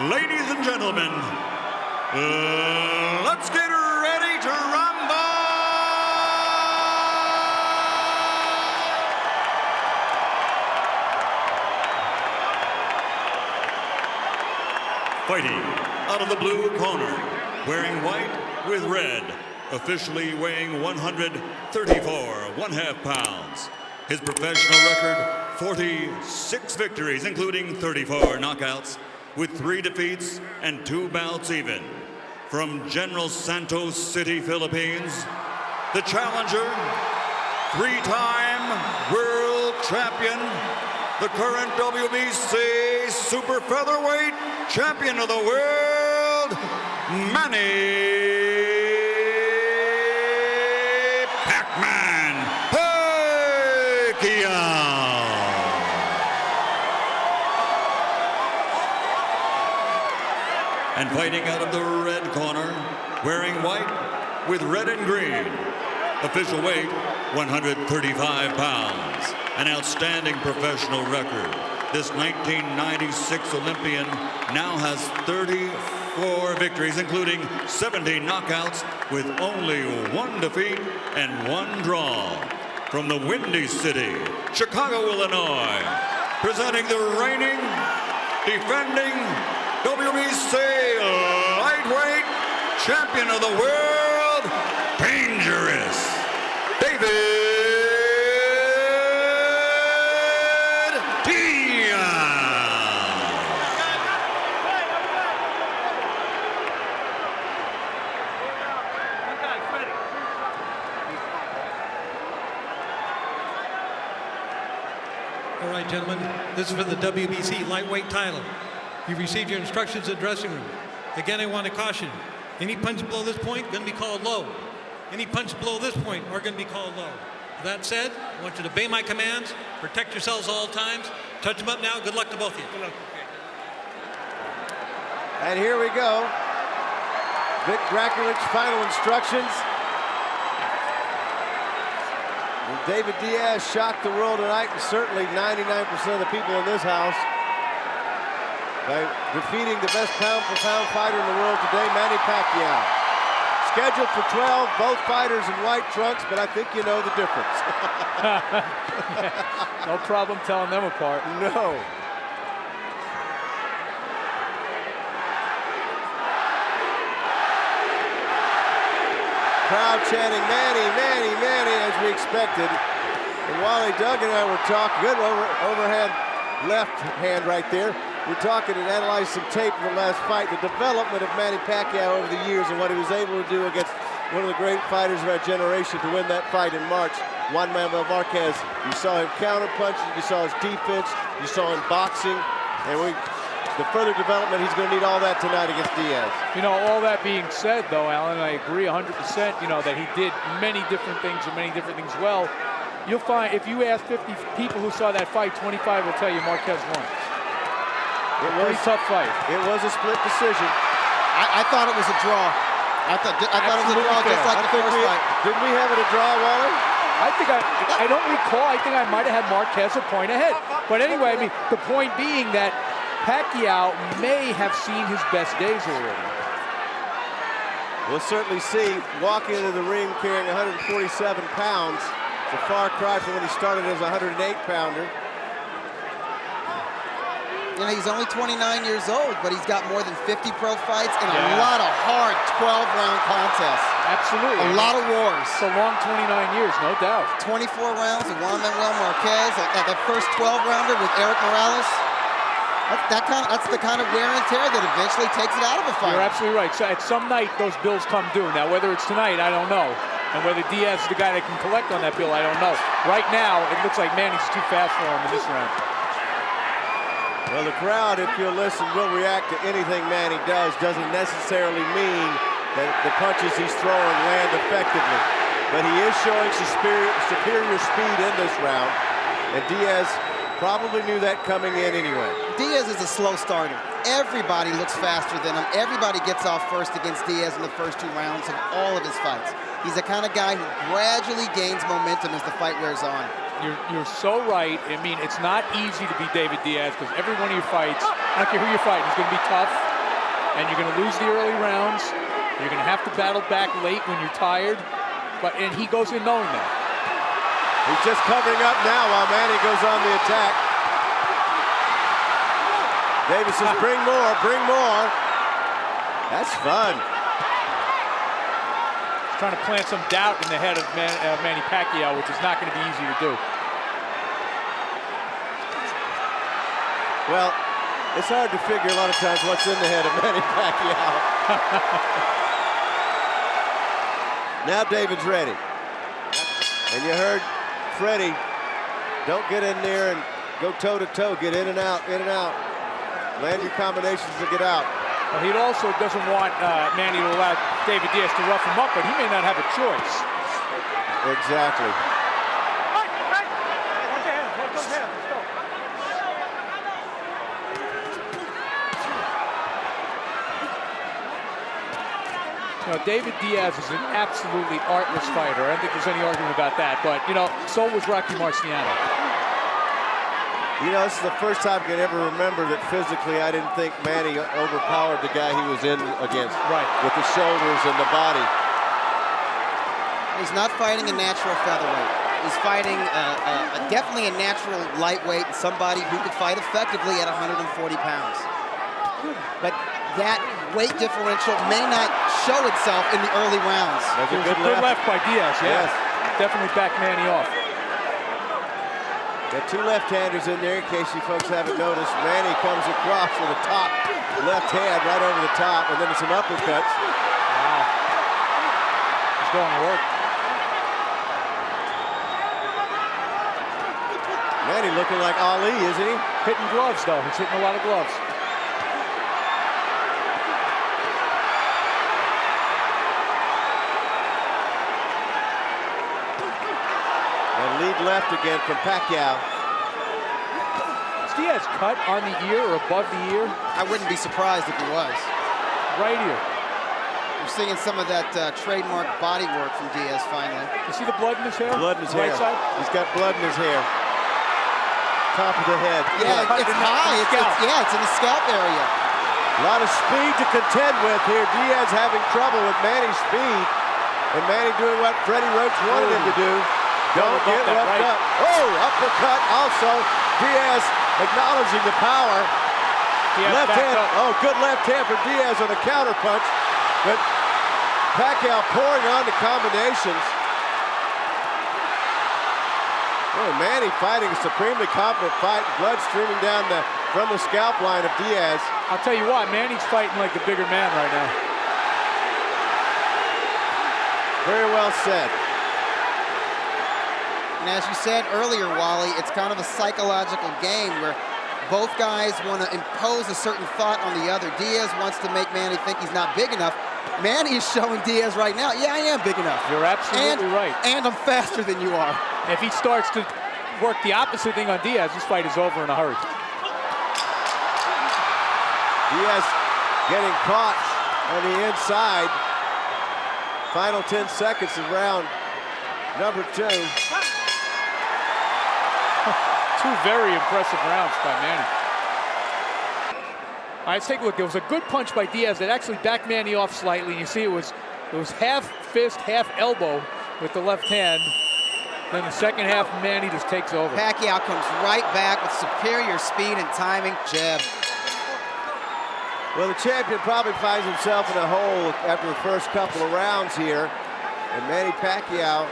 Ladies and gentlemen, let's get ready to rumble! Fighting out of the blue corner, wearing white with red, officially weighing 134.5 pounds. His professional record, 46 victories, including 34 knockouts, with 3 defeats and 2 bouts even. From General Santos City, Philippines, the challenger, 3-time world champion, the current WBC super featherweight champion of the world, Manny Pacquiao. And fighting out of the red corner, wearing white with red and green. Official weight, 135 pounds. An outstanding professional record. This 1996 Olympian now has 34 victories, including 17 knockouts, with only 1 defeat and 1 draw. From the Windy City, Chicago, Illinois, presenting the reigning, defending WBC lightweight champion of the world, dangerous, David Diaz. All right, gentlemen, this is for the WBC lightweight title. You've received your instructions in the dressing room. Again, I want to caution, any punch below this point going to be called low. Any punch below this point are going to be called low. That said, I want you to obey my commands, protect yourselves all times. Touch them up now. Good luck to both of you. Good luck. And here we go. Vic Draculich's final instructions. And David Diaz shocked the world tonight, and certainly 99% of the people in this house, by defeating the best pound-for-pound fighter in the world today, Manny Pacquiao. Scheduled for 12, both fighters in white trunks, but I think you know the difference. No problem telling them apart. No. Crowd chanting, Manny, Manny, Manny, as we expected. And Wally Doug and I were talking, good overhand left hand right there. We're talking and analyzing some tape from the last fight, the development of Manny Pacquiao over the years and what he was able to do against one of the great fighters of our generation to win that fight in March, Juan Manuel Marquez. You saw him counterpunching, you saw his defense, you saw him boxing, and the further development, he's going to need all that tonight against Diaz. You know, all that being said, though, Alan, I agree 100%, you know, that he did many different things and many different things well. You'll find, if you ask 50 people who saw that fight, 25 will tell you Marquez won. It was a tough fight. It was a split decision. I thought it was a draw. I thought it was a draw, just like the first fight. Didn't we have it a draw, Wally? I don't recall. I think I might have had Marquez a point ahead. But anyway, I mean, the point being that Pacquiao may have seen his best days already. We'll certainly see. Walking into the ring carrying 147 pounds. It's a far cry from when he started as a 108-pounder. You know, he's only 29 years old, but he's got more than 50 pro fights and a lot of hard 12-round contests. Absolutely. A lot of wars. It's a long 29 years, no doubt. 24 rounds with Juan Manuel Marquez. That first 12-rounder with Eric Morales. That's the kind of wear and tear that eventually takes it out of a fight. You're absolutely right. So at some night, those bills come due. Now, whether it's tonight, I don't know. And whether Diaz is the guy that can collect on that bill, I don't know. Right now, it looks like Manny's too fast for him in this round. Well, the crowd, if you'll listen, will react to anything Manny does. Doesn't necessarily mean that the punches he's throwing land effectively. But he is showing superior speed in this round. And Diaz probably knew that coming in anyway. Diaz is a slow starter. Everybody looks faster than him. Everybody gets off first against Diaz in the first 2 rounds of all of his fights. He's the kind of guy who gradually gains momentum as the fight wears on. You're so right. I mean, it's not easy to beat David Diaz because every one of your fights, I don't care who you're fighting, is going to be tough. and you're going to lose the early rounds. You're going to have to battle back late when you're tired. And he goes in knowing that. He's just covering up now while Manny goes on the attack. Davis says, bring more, bring more. That's fun. He's trying to plant some doubt in the head of Manny Pacquiao, which is not going to be easy to do. Well, it's hard to figure a lot of times what's in the head of Manny Pacquiao. Now David's ready. And you heard Freddie, don't get in there and go toe-to-toe. Get in and out, in and out. Land your combinations to get out. Well, he also doesn't want Manny to allow David Diaz to rough him up, but he may not have a choice. Exactly. You know, David Diaz is an absolutely artless fighter. I don't think there's any argument about that. But, you know, so was Rocky Marciano. You know, this is the first time I can ever remember that physically I didn't think Manny overpowered the guy he was in against. Right. With the shoulders and the body. He's not fighting a natural featherweight. He's fighting definitely a natural lightweight, somebody who could fight effectively at 140 pounds. But that weight differential may not show itself in the early rounds. That's a good left by Diaz, yes. Definitely backed Manny off. Got two left-handers in there in case you folks haven't noticed. Manny comes across with a top left hand right over the top, and then some uppercuts. Wow. He's going to work. Manny looking like Ali, isn't he? Hitting gloves, though. He's hitting a lot of gloves. Lead left again from Pacquiao. Is Diaz cut on the ear or above the ear? I wouldn't be surprised if he was. Right ear. We're seeing some of that trademark body work from Diaz finally. You see the blood in his hair? Blood in his right hair. Side? He's got blood in his hair. Top of the head. Yeah, it's high. It's in the scalp area. A lot of speed to contend with here. Diaz having trouble with Manny's speed. And Manny doing what Freddie Roach wanted him to do. Don't get roughed up. Oh, uppercut also. Diaz acknowledging the power. Left hand. Oh, good left hand for Diaz on a counter punch. But Pacquiao pouring on the combinations. Oh, Manny fighting a supremely confident fight. Blood streaming down from the scalp line of Diaz. I'll tell you what, Manny's fighting like the bigger man right now. Very well said. And as you said earlier, Wally, it's kind of a psychological game where both guys want to impose a certain thought on the other. Diaz wants to make Manny think he's not big enough. Manny is showing Diaz right now, yeah, I am big enough. You're absolutely right. And I'm faster than you are. If he starts to work the opposite thing on Diaz, this fight is over in a hurry. Diaz getting caught on the inside. Final 10 seconds of round number 2. Two very impressive rounds by Manny. All right, let's take a look. There was a good punch by Diaz that actually backed Manny off slightly. You see it was half fist, half elbow with the left hand. Then the second half, Manny just takes over. Pacquiao comes right back with superior speed and timing. Jab. Well, the champion probably finds himself in a hole after the first couple of rounds here. And Manny Pacquiao,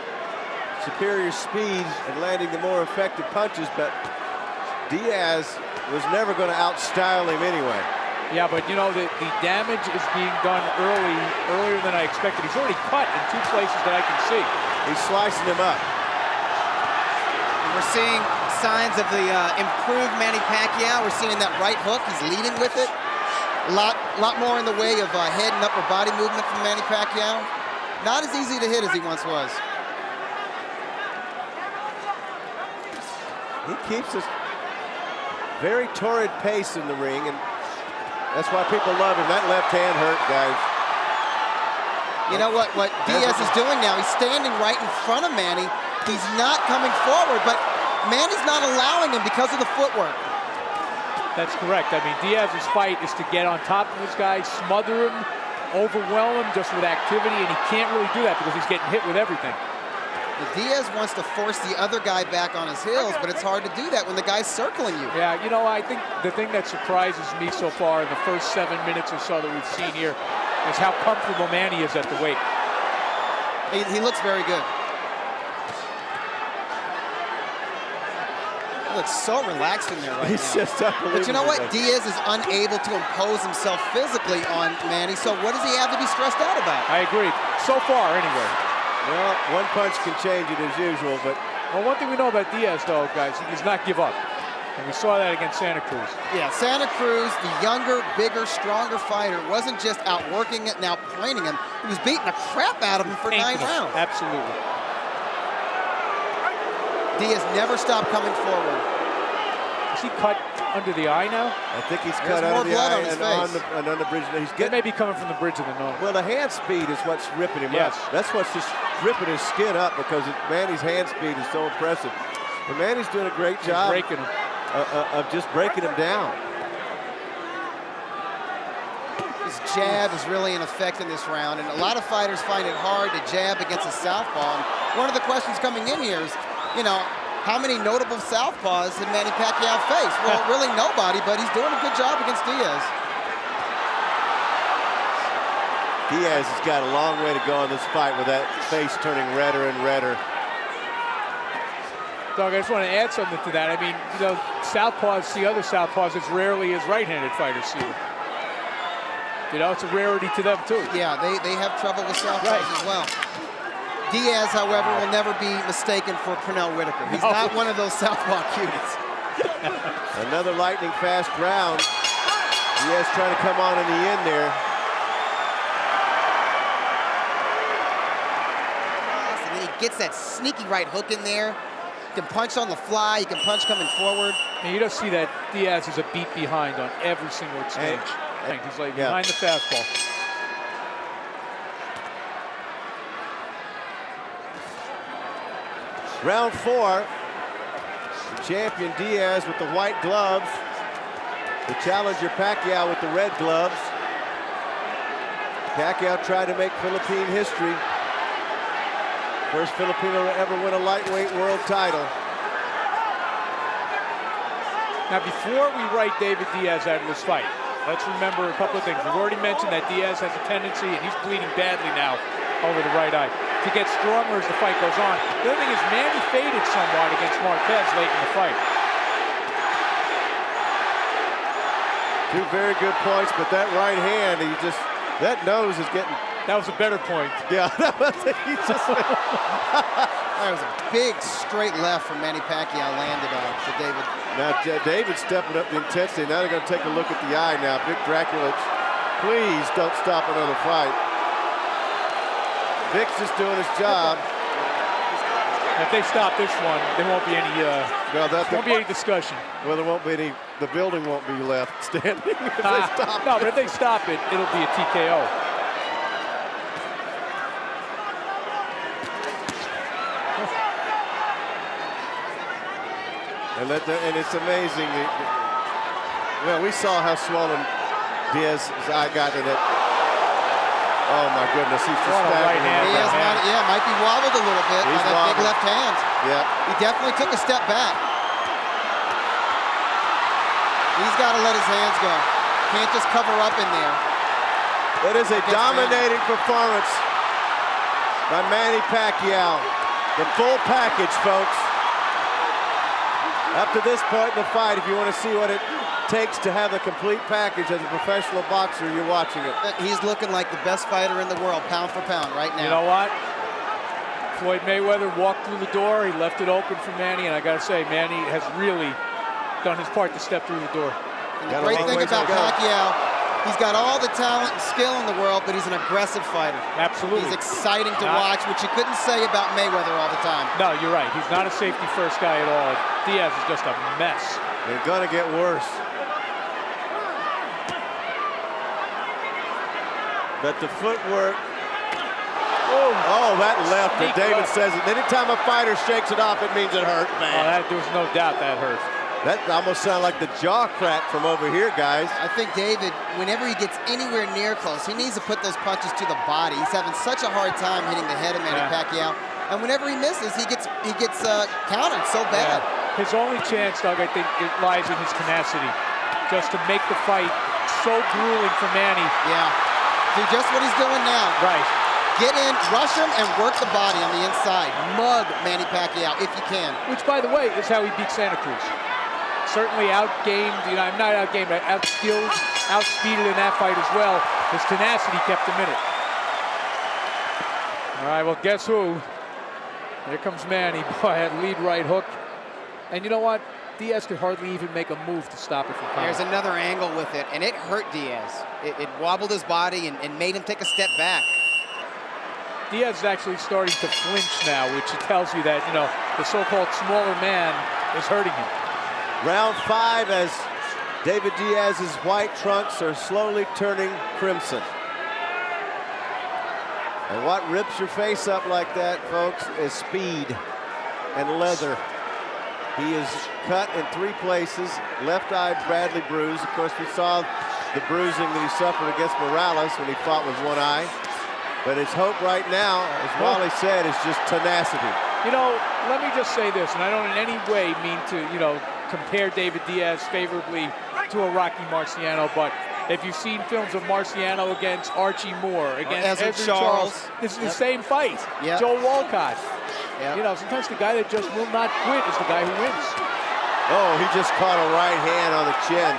superior speed and landing the more effective punches, but Diaz was never going to outstyle him anyway. Yeah, but you know, the damage is being done earlier than I expected. He's already cut in 2 places that I can see. He's slicing him up. We're seeing signs of the improved Manny Pacquiao. We're seeing that right hook. He's leading with it. A lot more in the way of head and upper body movement from Manny Pacquiao. Not as easy to hit as he once was. He keeps a very torrid pace in the ring, and that's why people love him. That left hand hurt, guys. You know what Diaz is doing now? He's standing right in front of Manny. He's not coming forward, but Manny's not allowing him because of the footwork. That's correct. I mean, Diaz's fight is to get on top of his guy, smother him, overwhelm him just with activity, and he can't really do that because he's getting hit with everything. Diaz wants to force the other guy back on his heels, but it's hard to do that when the guy's circling you. Yeah, you know, I think the thing that surprises me so far in the first 7 minutes or so that we've seen here is how comfortable Manny is at the weight. He looks very good. He looks so relaxed in there right He's now. just unbelievable. But you know what? Diaz is unable to impose himself physically on Manny, so what does he have to be stressed out about? I agree. So far, anyway. Well, one punch can change it as usual, but Well, one thing we know about Diaz, though, guys, he does not give up. And we saw that against Santa Cruz. Yeah, Santa Cruz, the younger, bigger, stronger fighter, wasn't just outworking it and outpointing him. He was beating the crap out of him for 9 rounds. Absolutely. Diaz never stopped coming forward. Is he cut under the eye now? I think he's There's cut more under the blood eye on his face. and on the bridge. He's It getting, may be coming from the bridge of the nose. well, the hand speed is what's ripping him Yes. up. That's what's just ripping his skin up because Manny's hand speed is so impressive. And Manny's doing a great job Breaking him. of just breaking him down. His jab is really in effect in this round, and a lot of fighters find it hard to jab against a southpaw. And one of the questions coming in here is, you know, how many notable southpaws did Manny Pacquiao face? Well, really nobody, but he's doing a good job against Diaz. Diaz has got a long way to go in this fight with that face turning redder and redder. Doug, I just want to add something to that. I mean, you know, southpaws see other southpaws as rarely as right-handed fighters see them. You know, it's a rarity to them, too. Yeah, they have trouble with southpaws as well. Diaz, however, will never be mistaken for Pernell Whitaker. He's not one of those southpaw cuties. Another lightning fast round. Diaz trying to come on in the end there. And then he gets that sneaky right hook in there. He can punch on the fly. He can punch coming forward. And you just see that Diaz is a beat behind on every single exchange. He's like behind the fastball. Round 4. The champion Diaz with the white gloves. The challenger Pacquiao with the red gloves. Pacquiao tried to make Philippine history. First Filipino to ever win a lightweight world title. Now, before we write David Diaz out of this fight, let's remember a couple of things. We've already mentioned that Diaz has a tendency, and he's bleeding badly now over the right eye, to get stronger as the fight goes on. The other thing is Manny faded somewhat against Marquez late in the fight. Two very good points, but that right hand, that nose is getting... That was a better point. Yeah, that was That was a big straight left from Manny Pacquiao landed on to David. Now David's stepping up the intensity. Now they're going to take a look at the eye now. Vic Draculich, please don't stop another fight. Vic's just doing his job. If they stop this one, there won't be any discussion. Well, there won't be any, the building won't be left standing if they stop. No, but if they stop it, it'll be a TKO. And it's amazing. Well, we saw how swollen Diaz's eye got in it. Oh my goodness, he's just right hand. Diaz might be wobbled a little bit by that big left hand. Yeah. He definitely took a step back. He's got to let his hands go. Can't just cover up in there. That is a dominating performance by Manny Pacquiao. The full package, folks. Up to this point in the fight, if you want to see what it takes to have the complete package as a professional boxer, you're watching it. He's looking like the best fighter in the world, pound for pound, right now. You know what? Floyd Mayweather walked through the door. He left it open for Manny, and I got to say, Manny has really done his part to step through the door. And the great thing about Pacquiao, he's got all the talent and skill in the world, but he's an aggressive fighter. Absolutely. He's exciting to watch, which you couldn't say about Mayweather all the time. No, you're right. He's not a safety-first guy at all. Diaz is just a mess. They're going to get worse. But the footwork. Oh, that left. And David says it. Anytime a fighter shakes it off, it means it hurt, man. There was no doubt that hurt. That almost sounded like the jaw crack from over here, guys. I think David, whenever he gets anywhere near close, he needs to put those punches to the body. He's having such a hard time hitting the head of Manny Pacquiao. And whenever he misses, he gets countered so bad. Yeah. His only chance, Doug, I think, it lies in his tenacity. Just to make the fight so grueling for Manny. Yeah. Do just what he's doing now. Right. Get in, rush him, and work the body on the inside. Mug Manny Pacquiao if you can. Which, by the way, is how he beat Santa Cruz. Certainly outgamed, I'm not outgamed, but outskilled, outspeeded in that fight as well. His tenacity kept him in it. All right, well, guess who? Here comes Manny. Boy, that lead right hook. And you know what? Diaz could hardly even make a move to stop it from coming. There's another angle with it, and it hurt Diaz. It wobbled his body and made him take a step back. Diaz is actually starting to flinch now, which tells you that, the so-called smaller man is hurting him. Round 5 as David Diaz's white trunks are slowly turning crimson. And what rips your face up like that, folks, is speed and leather. He is cut in 3 places, left eye badly bruised. Of course, we saw the bruising that he suffered against Morales when he fought with one eye. But his hope right now, as Wally said, is just tenacity. Let me just say this, and I don't in any way mean to, compare David Diaz favorably to a Rocky Marciano, but if you've seen films of Marciano against Archie Moore, against Edward Charles, this is the same fight. Joe Walcott. Sometimes the guy that just will not quit is the guy who wins. Oh, he just caught a right hand on the chin.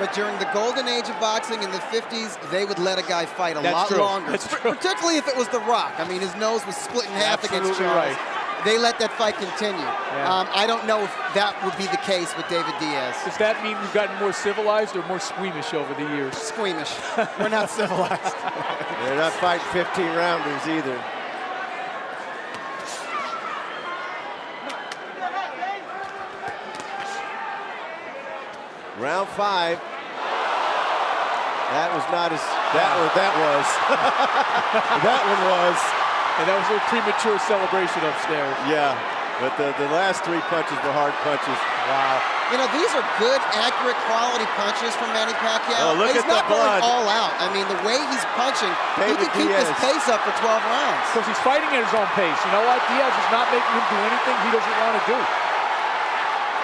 But during the golden age of boxing in the 50s, they would let a guy fight a lot longer. That's true. Particularly if it was The Rock. I mean, his nose was split in half against Charles. Right. They let that fight continue. I don't know if that would be the case with David Diaz. Does that mean we've gotten more civilized or more squeamish over the years? Squeamish. We're not civilized. They're not fighting 15-rounders either. Round 5. That was not as that was. That one was. And that was a premature celebration upstairs. Yeah, but the last 3 punches were hard punches. Wow. These are good, accurate, quality punches from Manny Pacquiao. Oh, look he's at the not blood. going all out. I mean, the way he's punching, he can keep his pace up for 12 rounds. Because he's fighting at his own pace. You know what? Diaz is not making him do anything he doesn't want to do.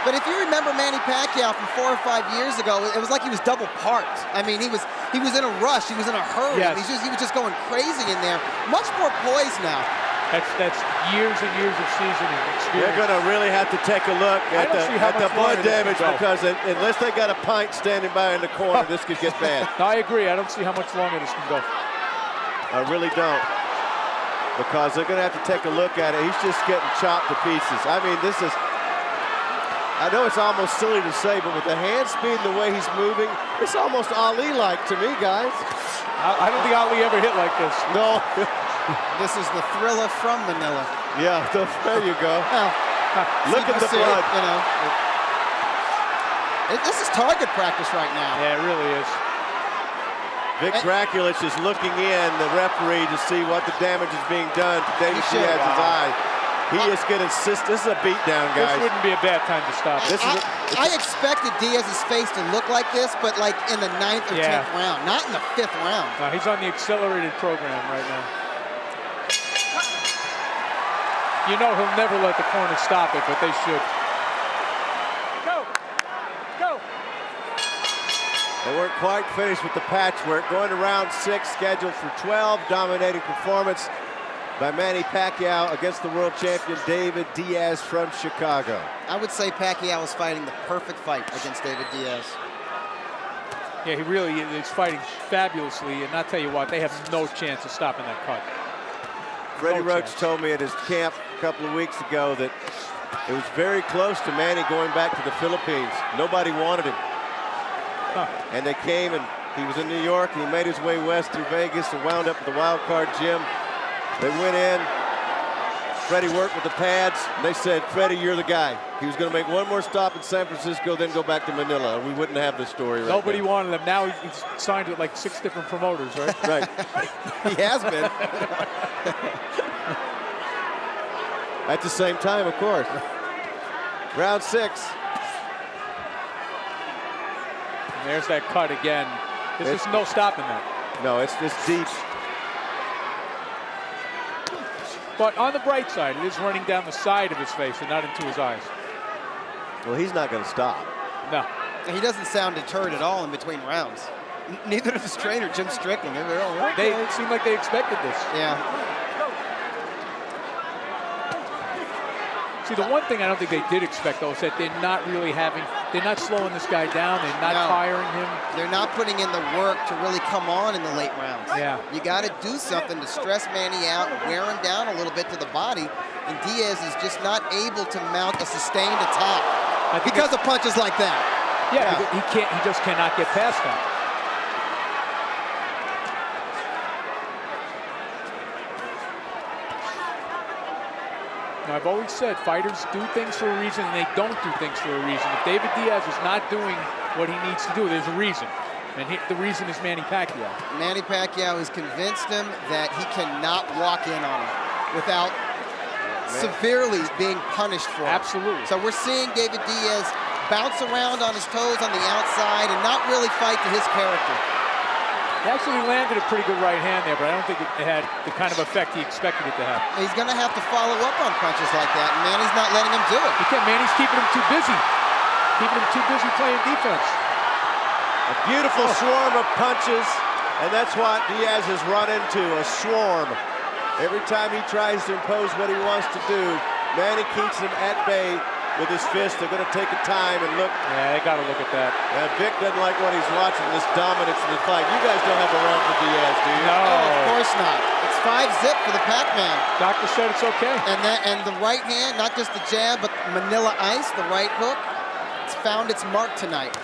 But if you remember Manny Pacquiao from 4 or 5 years ago, it was like he was double parked. I mean, he was in a rush. He was in a hurry. Yes. He was just going crazy in there. Much more poised now. That's years and years of seasoning experience. They're going to really have to take a look at the blood damage because unless they got a pint standing by in the corner, this could get bad. No, I agree. I don't see how much longer this can go. I really don't. Because they're going to have to take a look at it. He's just getting chopped to pieces. I mean, this is... I know it's almost silly to say, but with the hand speed and the way he's moving, it's almost Ali-like to me, guys. I don't think Ali ever hit like this. No. This is the Thriller from Manila. Yeah, there you go. Well, look at the blood. This is target practice right now. Yeah, it really is. Vic Draculich is looking in, the referee, to see what the damage is being done to David Diaz's eye. He is going to insist. This is a beatdown, guys. This wouldn't be a bad time to stop. I expected Diaz's face to look like this, but like in the 9th or 10th round, not in the 5th round. No, he's on the accelerated program right now. You know he'll never let the corner stop it, but they should. Go! Go! They weren't quite finished with the patchwork. Going to round 6, scheduled for 12. Dominating performance by Manny Pacquiao against the world champion David Diaz from Chicago. I would say Pacquiao is fighting the perfect fight against David Diaz. Yeah, he really is fighting fabulously, and I'll tell you what, they have no chance of stopping that cut. Freddie Roach told me at his camp a couple of weeks ago that it was very close to Manny going back to the Philippines. Nobody wanted him. And they came, and he was in New York, and he made his way west through Vegas and wound up at the Wild Card Gym. They went in. Freddie worked with the pads. They said, Freddie, you're the guy. He was going to make one more stop in San Francisco, then go back to Manila. We wouldn't have this story right Nobody now. wanted him. Now he's signed with like 6 different promoters, right? Right. He has been. At the same time, of course. Round 6. And there's that cut again. There's just no stopping that. No, it's deep. But on the bright side, it is running down the side of his face and not into his eyes. Well, he's not going to stop. No. He doesn't sound deterred at all in between rounds. Neither does his trainer, Jim Strickland. They're all right. They seem like they expected this. Yeah. See, the one thing I don't think they did expect, though, is that they're not slowing this guy down. They're not tiring him. They're not putting in the work to really come on in the late rounds. Yeah. You got to do something to stress Manny out, wear him down a little bit to the body, and Diaz is just not able to mount a sustained attack because of punches like that. Yeah, he can't. He just cannot get past that. Now, I've always said fighters do things for a reason and they don't do things for a reason. If David Diaz is not doing what he needs to do, there's a reason. And the reason is Manny Pacquiao. Manny Pacquiao has convinced him that he cannot walk in on him without severely being punished for it. Absolutely. So we're seeing David Diaz bounce around on his toes on the outside and not really fight to his character. He actually landed a pretty good right hand there, but I don't think it had the kind of effect he expected it to have. He's going to have to follow up on punches like that, and Manny's not letting him do it. He can't. Manny's keeping him too busy. Keeping him too busy playing defense. A beautiful swarm of punches, and that's what Diaz has run into, a swarm. Every time he tries to impose what he wants to do, Manny keeps him at bay with his fist. They're going to take a time and look. Yeah, they got to look at that. Vic doesn't like what he's watching, this dominance in the fight. You guys don't have a round for Diaz, do you? No. Oh, of course not. It's 5-zip for the Pac-Man. Doctor said it's okay. And the right hand, not just the jab, but Manila Ice, the right hook, it's found its mark tonight.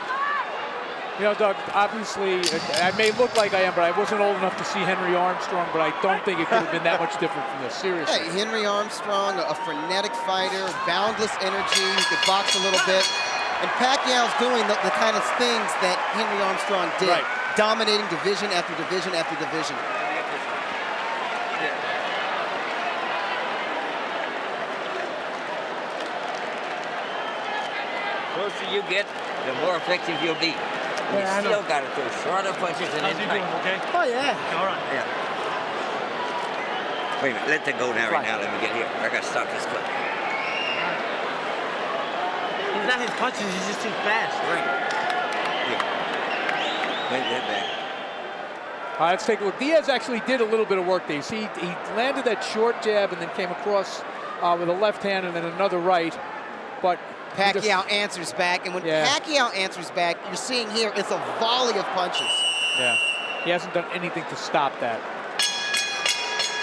You know, Doug, obviously, I may look like I am, but I wasn't old enough to see Henry Armstrong, but I don't think it could have been that much different from this, seriously. Hey, Henry Armstrong, a frenetic fighter, boundless energy, he could box a little bit. And Pacquiao's doing the kind of things that Henry Armstrong did, dominating division after division after division. The closer you get, the more effective you'll be. You still got to throw shorter punches and then tight. Okay? Oh, yeah. All right. Yeah. Wait a minute, let that go now right now. Let me get here. I got to stop this clip. He's not his punches, he's just too fast. Right. Yeah. Wait that back. Let's take a look. Diaz actually did a little bit of work there. You see, he landed that short jab and then came across with a left hand and then another right. But Pacquiao answers back, and when Pacquiao answers back, you're seeing here, it's a volley of punches. Yeah, he hasn't done anything to stop that.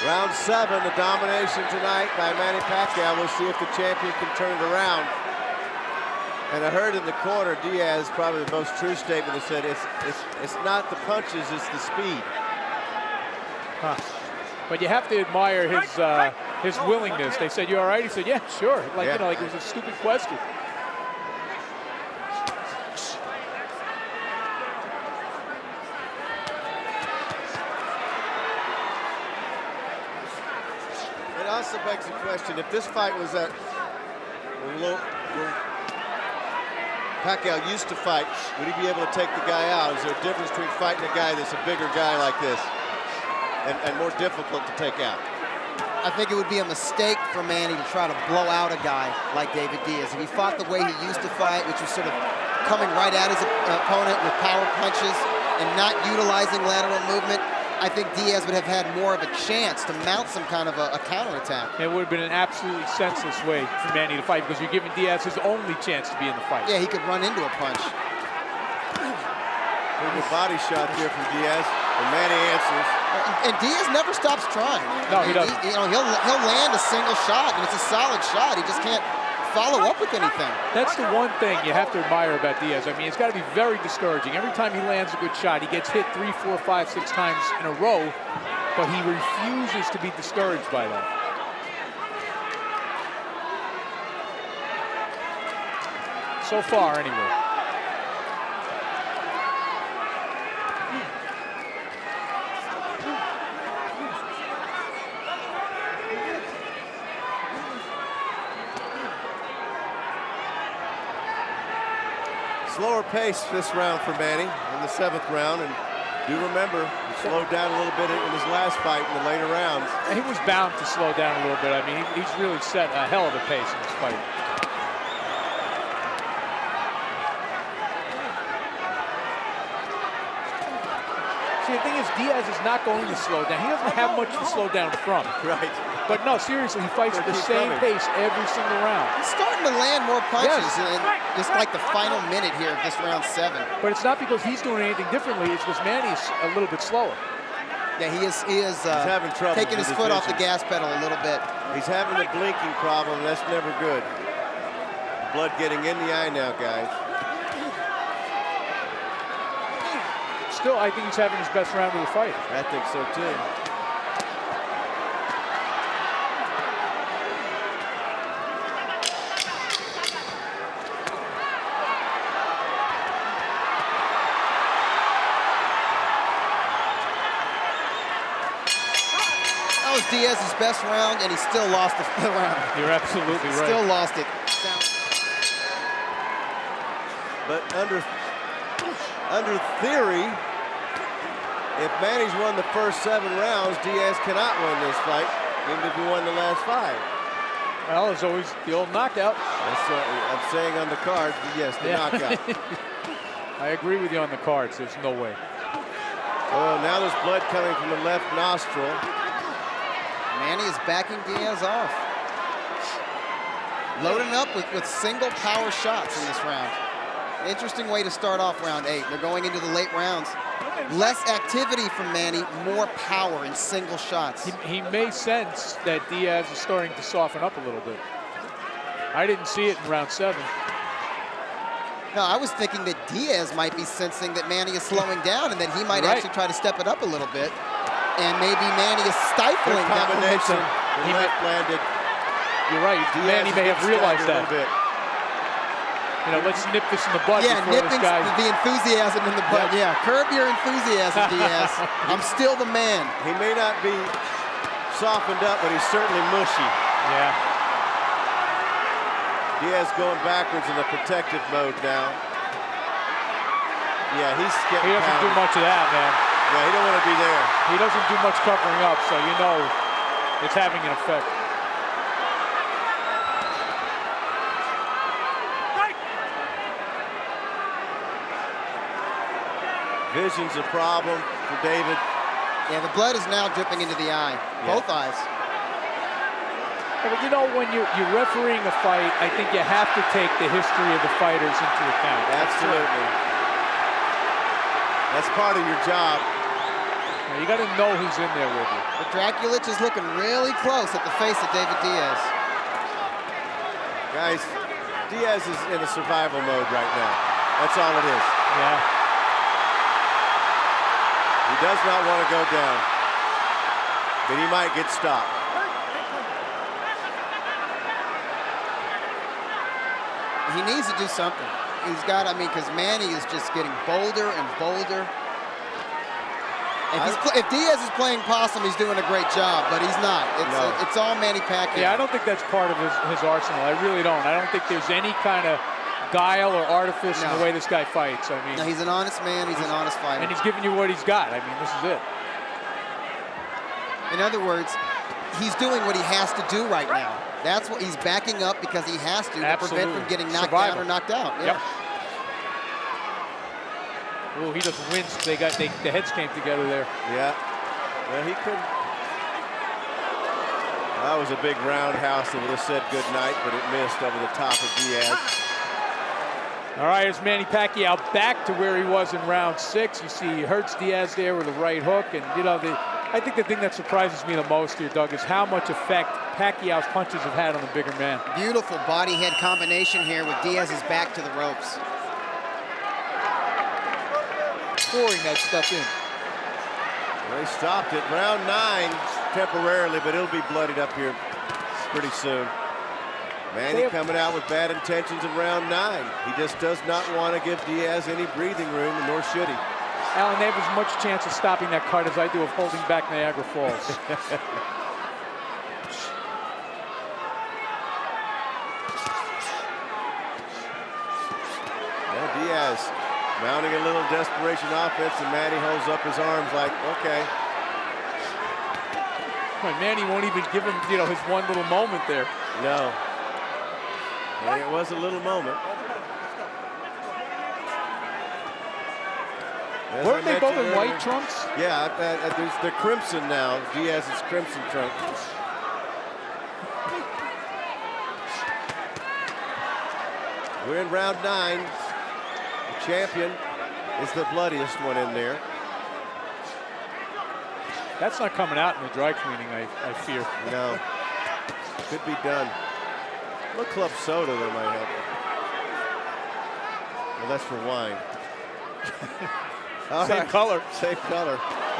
Round 7, the domination tonight by Manny Pacquiao. We'll see if the champion can turn it around. And I heard in the corner, Diaz, probably the most true statement, that said it's not the punches, it's the speed. Huh. But you have to admire his willingness. They said, "You all right?" He said, "Yeah, sure." Like you know, like it was a stupid question. It also begs the question, if this fight was at where Pacquiao used to fight, would he be able to take the guy out? Is there a difference between fighting a guy that's a bigger guy like this and more difficult to take out? I think it would be a mistake for Manny to try to blow out a guy like David Diaz. If he fought the way he used to fight, which was sort of coming right at his opponent with power punches and not utilizing lateral movement, I think Diaz would have had more of a chance to mount some kind of a counterattack. It would have been an absolutely senseless way for Manny to fight because you're giving Diaz his only chance to be in the fight. Yeah, he could run into a punch. Pretty good body shot there from Diaz, and Manny answers. And Diaz never stops trying. No, he doesn't. He'll land a single shot, and it's a solid shot. He just can't follow up with anything. That's the one thing you have to admire about Diaz. I mean, it's got to be very discouraging. Every time he lands a good shot, he gets hit 3, 4, 5, 6 times in a row, but he refuses to be discouraged by that. So far, anyway. Slower pace this round for Manny in the 7th round. And do remember, he slowed down a little bit in his last fight in the later rounds. And he was bound to slow down a little bit. I mean, he's really set a hell of a pace in this fight. See, the thing is, Diaz is not going to slow down. He doesn't have much to slow down from. Right. But no, seriously, he fights at the same pace every single round. He's starting to land more punches in just like the final minute here of this round 7. But it's not because he's doing anything differently. It's because Manny's a little bit slower. Yeah, he is having trouble taking his with foot his off the vision. gas pedal a little bit. He's having a blinking problem. That's never good. Blood getting in the eye now, guys. Still, I think he's having his best round of the fight. I think so, too. That was Diaz's best round, and he still lost the round. You're absolutely right. Still lost it. But under theory, if Manny's won the first 7 rounds, Diaz cannot win this fight, even if he won the last 5. Well, there's always the old knockout. That's what I'm saying on the card. Yes, the knockout. I agree with you on the cards. There's no way. Oh, now there's blood coming from the left nostril. Manny is backing Diaz off. Loading up with single power shots in this round. Interesting way to start off round 8. They're going into the late rounds. Less activity from Manny, more power in single shots. He may sense that Diaz is starting to soften up a little bit. I didn't see it in round 7. No, I was thinking that Diaz might be sensing that Manny is slowing down and that he might actually try to step it up a little bit. And maybe Manny is stifling that combination. momentum. The left landed. You're right. Diaz Manny may have realized that. Bit. You know, let's nip this in the bud before nipping this guy. the enthusiasm in the bud. Yeah, curb your enthusiasm, Diaz. I'm still the man. He may not be softened up, but he's certainly mushy. Yeah. Diaz going backwards in the protective mode now. Yeah, he's getting He doesn't pounded. do much of that, man. Yeah, he don't want to be there. He doesn't do much covering up, so you know it's having an effect. Vision's a problem for David. Yeah, the blood is now dripping into the eye. Both eyes. Yeah, but you know, when you're refereeing a fight, I think you have to take the history of the fighters into account. Absolutely. That's part of your job. You got to know who's in there with you. But Draculich is looking really close at the face of David Diaz. Guys, Diaz is in a survival mode right now. That's all it is. Yeah. He does not want to go down, but he might get stopped. He needs to do something. He's got, I mean, because Manny is just getting bolder and bolder. If Diaz is playing possum, he's doing a great job, but he's not. It's all Manny Pacquiao. Yeah, I don't think that's part of his arsenal. I really don't. I don't think there's any kind of guile or artifice in the way this guy fights. I mean, no, he's an honest man. He's an honest fighter. And he's giving you what he's got. I mean, this is it. In other words, he's doing what he has to do right now. That's what he's backing up because he has to prevent from getting knocked down or knocked out. Yeah. Yep. Oh, he just winced. The heads came together there. Yeah. Well, he couldn't. That was a big roundhouse that would have said good night, but it missed over the top of Diaz. All right, here's Manny Pacquiao back to where he was in round 6. You see he hurts Diaz there with a right hook. And, you know, I think the thing that surprises me the most here, Doug, is how much effect Pacquiao's punches have had on the bigger man. Beautiful body-head combination here with Diaz's back to the ropes. Pouring that stuff in. Well, they stopped it. Round 9 temporarily, but it'll be bloodied up here pretty soon. Manny coming out with bad intentions in round 9. He just does not want to give Diaz any breathing room, nor should he. Alan, they have as much chance of stopping that cut as I do of holding back Niagara Falls. Yeah, Diaz mounting a little desperation offense, and Manny holds up his arms like, okay. Manny won't even give him, you know, his one little moment there. No. And it was a little moment. As Weren't I they both in mentioned white earlier- trunks? Yeah, they're crimson now. Diaz's crimson trunk. We're in round 9. The champion is the bloodiest one in there. That's not coming out in the dry cleaning, I fear. No. Could be done. A little club soda there might help. Well, that's for wine. All Same right. color. Same color.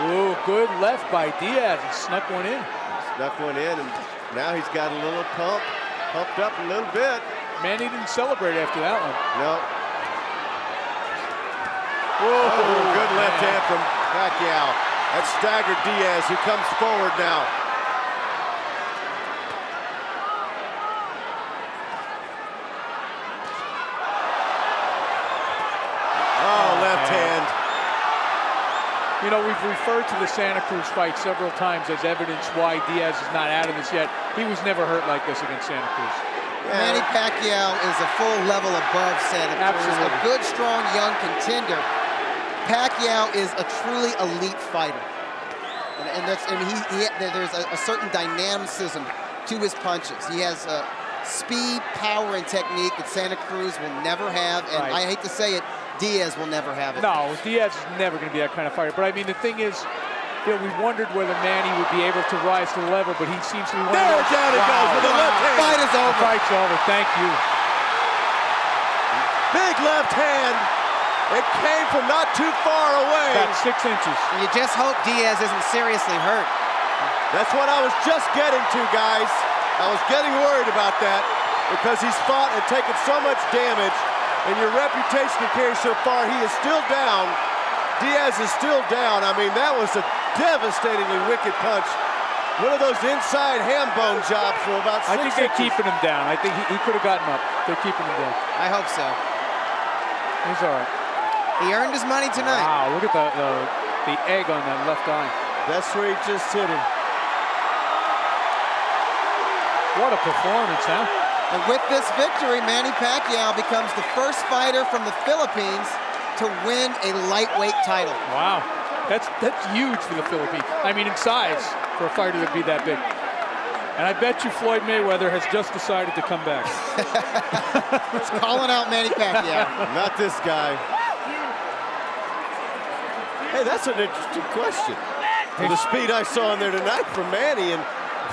Ooh, good left by Diaz. He snuck one in. Snuck one in, and now he's got a little pumped up a little bit. Manny didn't celebrate after that one. No. Oh, good left hand from Pacquiao. That staggered Diaz, who comes forward now. Oh, left hand. You know, we've referred to the Santa Cruz fight several times as evidence why Diaz is not out of this yet. He was never hurt like this against Santa Cruz. Manny Pacquiao is a full level above Santa Cruz. Absolutely. A good, strong, young contender. Pacquiao is a truly elite fighter. And there's a certain dynamicism to his punches. He has speed, power, and technique that Santa Cruz will never have. And Right. I hate to say it, Diaz will never have it. No, Diaz is never going to be that kind of fighter. But I mean, the thing is, you know, we wondered whether Manny would be able to rise to the level, but he seems to be one of There, those. down he goes with the left hand. Fight is The over. fight's over. Thank you. Big left hand. It came from not too far away. About 6 inches. You just hope Diaz isn't seriously hurt. That's what I was just getting to, guys. I was getting worried about that because he's fought and taken so much damage, and your reputation can carry so far. He is still down. Diaz is still down. I mean, that was a devastatingly wicked punch. One of those inside ham bone jobs from about 6 I think they're inches. keeping him down. I think he could have gotten up. They're keeping him down. I hope so. He's all right. He earned his money tonight. Wow, look at the egg on that left eye. That's where he just hit him. What a performance, huh? And with this victory, Manny Pacquiao becomes the first fighter from the Philippines to win a lightweight title. Wow, that's huge for the Philippines. I mean, in size for a fighter to be that big. And I bet you Floyd Mayweather has just decided to come back. It's calling out Manny Pacquiao. Not this guy. Hey, that's an interesting question. For the speed I saw in there tonight from Manny and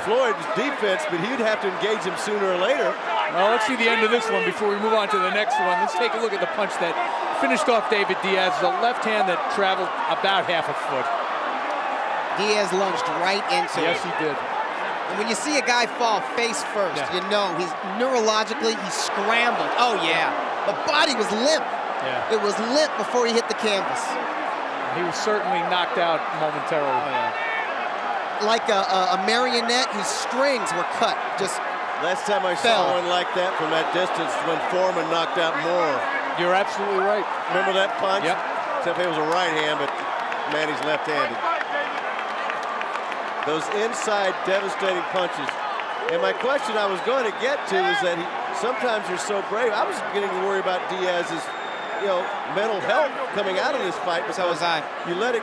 Floyd's defense, but he'd have to engage him sooner or later. Well, let's see the end of this one before we move on to the next one. Let's take a look at the punch that finished off David Diaz. A left hand that traveled about half a foot. Diaz lunged right into it. Yes, he did. And when you see a guy fall face first, you know he's neurologically, he scrambled. Oh, yeah. The body was limp. Yeah. It was limp before he hit the canvas. He was certainly knocked out momentarily. Oh, yeah. Like a marionette whose strings were cut. Just Last time I saw one like that from that distance when Foreman knocked out Moore. You're absolutely right. Remember that punch? Yep. Except it was a right hand, but Manny's left-handed. Those inside devastating punches. And my question I was going to get to is that sometimes you're so brave. I was getting to worry about Diaz's, mental health coming out of this fight. So was I. You let it